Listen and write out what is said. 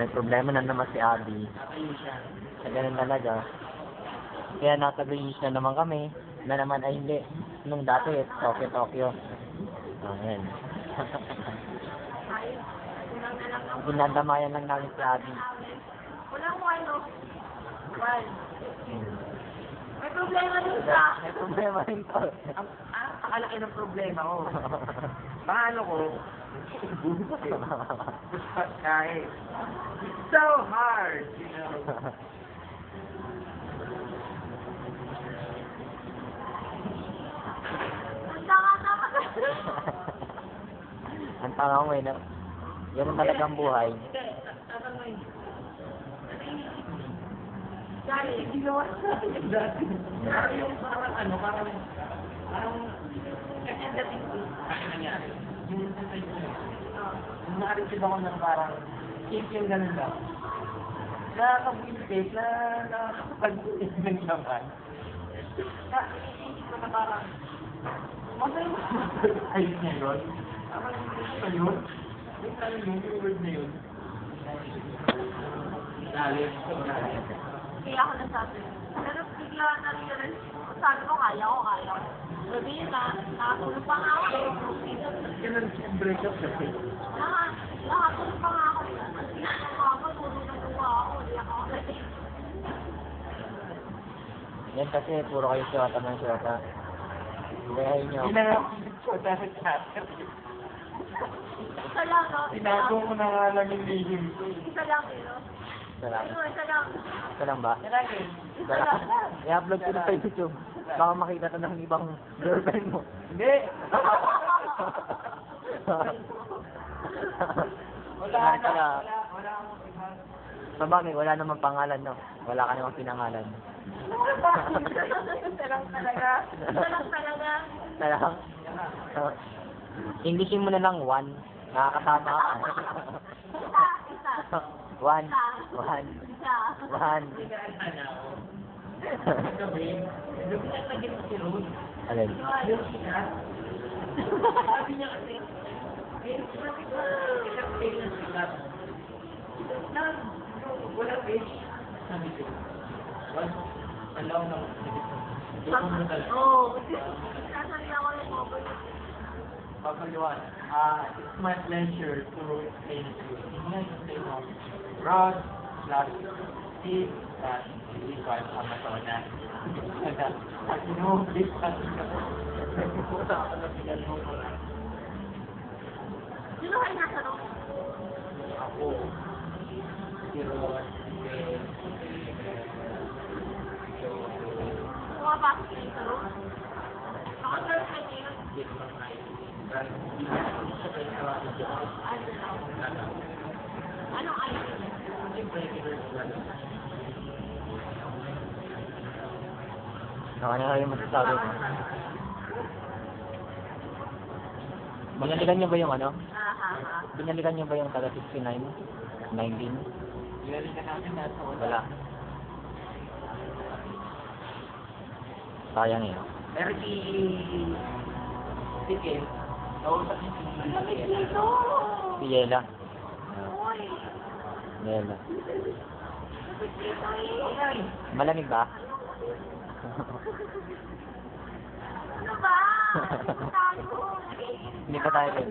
May problema na naman si Abby. Sa ganun talaga. Kaya natagayis na naman kami. Na naman ay hindi. Nung dati, Tokyo. Ayan. Ginadamayan lang namin si Abby. Walang wine, wine. May problema din ka. May problema rin to. Nakalaki ng problema ko. Paano ko? Kahit. It's so hard, you know. Ang tanga mo eh, no? Ganun talagang buhay. Dahil ginawa sa akin dati. Parang kasi dating ko, ano nangyari? Yung na-receive ako ng parang yung ganun lang. Nakakabwisit na nakakapag-isip naman. Naisip ko na parang masaya mo ayun na yun. Parang ano yun? Yung ano yun, yung word na yun. Lalit. Kaya ako nasabi. Pero bigla na rin sabi ko, kaya ko. Sabi yun na, nakatulog pa nga ako. Ganun yung breakup kasi. Nakatulog pa nga ako. Puro na tuwa ako. Hindi ako kasi. Yan kasi, puro kayo syota ng syota. Gayahin nyo. Syota sa chat. Isa lang, no? Tinago ko na nga lang yung lihim ko. Isa lang, pero. Isa lang. Isa lang. Isa lang ba? Isa lang. I-upload ko na sa YouTube. Baka makita to ng ibang girlfriend mo. Hindi! Wala akong iba. Sabagay, wala namang pangalan, no? Wala ka namang pinangalan. Isa lang talaga. Isa lang? Englishin mo na lang, one. Nakakasama ka. Isa. One. Isa. Alin? Sabi niya kasi, wala page. Sabi ko, alaw na Oo. Sasabi ako yung mobile. Pagkaliwan, it's my pleasure to explain to you. Tingnan yung say mo, Rod /Steve /Levi Amazonas. At inuublik kasi ako. Nagpupunta ako na pinalo ko lang. Sino kayo nasa loob? Ako, si Rod, Pumapasok kayo sa loob? Naka-girlfriend niyo yun? Anong ID? Ano yung masasabi mo? Binalikan niyo ba yung ano? Binalikan niyo ba yung taga 69? 19? Binalikan namin nasa Wala. Sayang yun. Pero si Ken, nausap niya si Dito! Si Yela. Uy! Yela. Dito eh! Malamig ba? Ano ba? Tayo! Hindi pa tayo rin.